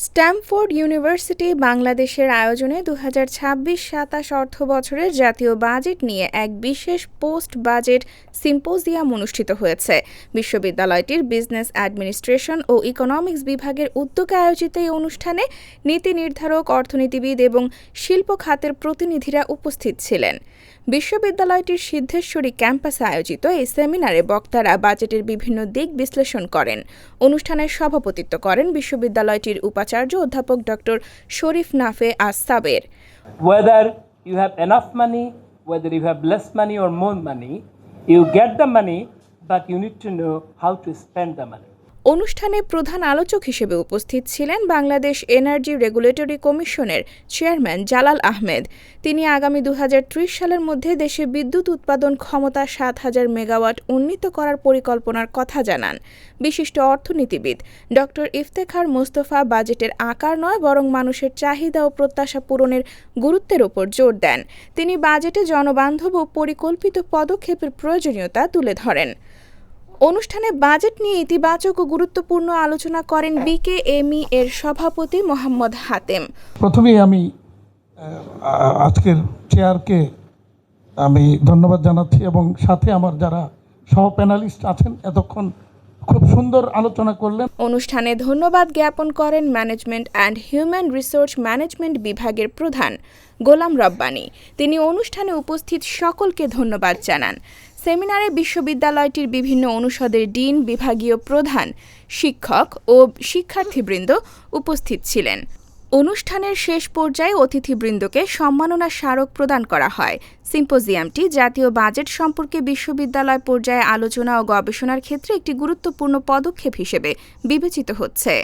Stamford university বাংলাদেশের আয়োজনে 2026-27 অর্থবছরের জাতীয় বাজেট নিয়ে এক বিশেষ পোস্ট বাজেট সিম্পোজিয়াম অনুষ্ঠিত হয়েছে। বিশ্ববিদ্যালয়টির বিজনেস অ্যাডমিনিস্ট্রেশন ও ইকোনমিক্স বিভাগের উদ্যোগে আয়োজিত এই অনুষ্ঠানে নীতি নির্ধারক, অর্থনীতিবিদ এবং শিল্প খাতের প্রতিনিধিরা উপস্থিত ছিলেন। বিশ্ববিদ্যালয়টির সিদ্ধেশ্বরী ক্যাম্পাসে আয়োজিত এই সেমিনারে বক্তারা বাজেটের বিভিন্ন দিক বিশ্লেষণ করেন। অনুষ্ঠানে সভাপতিত্ব করেন বিশ্ববিদ্যালয়টির উপাচার্য অধ্যাপক doctor Sharif Nafe As-Saber. Whether you have enough money, whether you have less money or more money, you get the money, but you need to know how to spend the money. অনুষ্ঠানে প্রধান আলোচক হিসেবে উপস্থিত ছিলেন বাংলাদেশ এনার্জি রেগুলেটরি কমিশনের চেয়ারম্যান জালাল আহমেদ। তিনি আগামী 2030 সালের মধ্যে দেশে বিদ্যুৎ উৎপাদন ক্ষমতা 7,000 মেগাওয়াট উন্নীত করার পরিকল্পনার কথা জানান। বিশিষ্ট অর্থনীতিবিদ ডক্টর ইফতেখার মোস্তফা বাজেটের আকার নয়, বরং মানুষের চাহিদা ও প্রত্যাশা পূরণের গুরুত্বের উপর জোর দেন। তিনি বাজেটে জনবান্ধব ও পরিকল্পিত পদক্ষেপের প্রয়োজনীয়তা তুলে ধরেন। অনুষ্ঠানে বাজেট নিয়ে ইতিবাচক ও গুরুত্বপূর্ণ আলোচনা করেন বিকেএমই এর সভাপতি মোহাম্মদ হাতেম। প্রথমেই আমি আজকের চেয়ারকে আমি ধন্যবাদ জানাচ্ছি এবং সাথে আমার যারা সহ প্যানেলিস্ট আছেন এতক্ষণ খুব সুন্দর আলোচনা করলেন। অনুষ্ঠানে ধন্যবাদ জ্ঞাপন করেন management and human resource management বিভাগের প্রধান গোলাম রব্বানী। তিনি অনুষ্ঠানে উপস্থিত সকলকে ধন্যবাদ জানান। সেমিনারে বিশ্ববিদ্যালয়টির বিভিন্ন অনুষদের ডিন, বিভাগীয় প্রধান, শিক্ষক ও শিক্ষার্থীবৃন্দ উপস্থিত ছিলেন। অনুষ্ঠানের শেষ পর্যায়ে অতিথিবৃন্দকে সম্মাননা স্মারক প্রদান করা হয়। সিম্পোজিয়ামটি জাতীয় বাজেট সম্পর্কে বিশ্ববিদ্যালয় পর্যায়ে আলোচনা ও গবেষণার ক্ষেত্রে একটি গুরুত্বপূর্ণ পদক্ষেপ হিসেবে বিবেচিত হচ্ছে।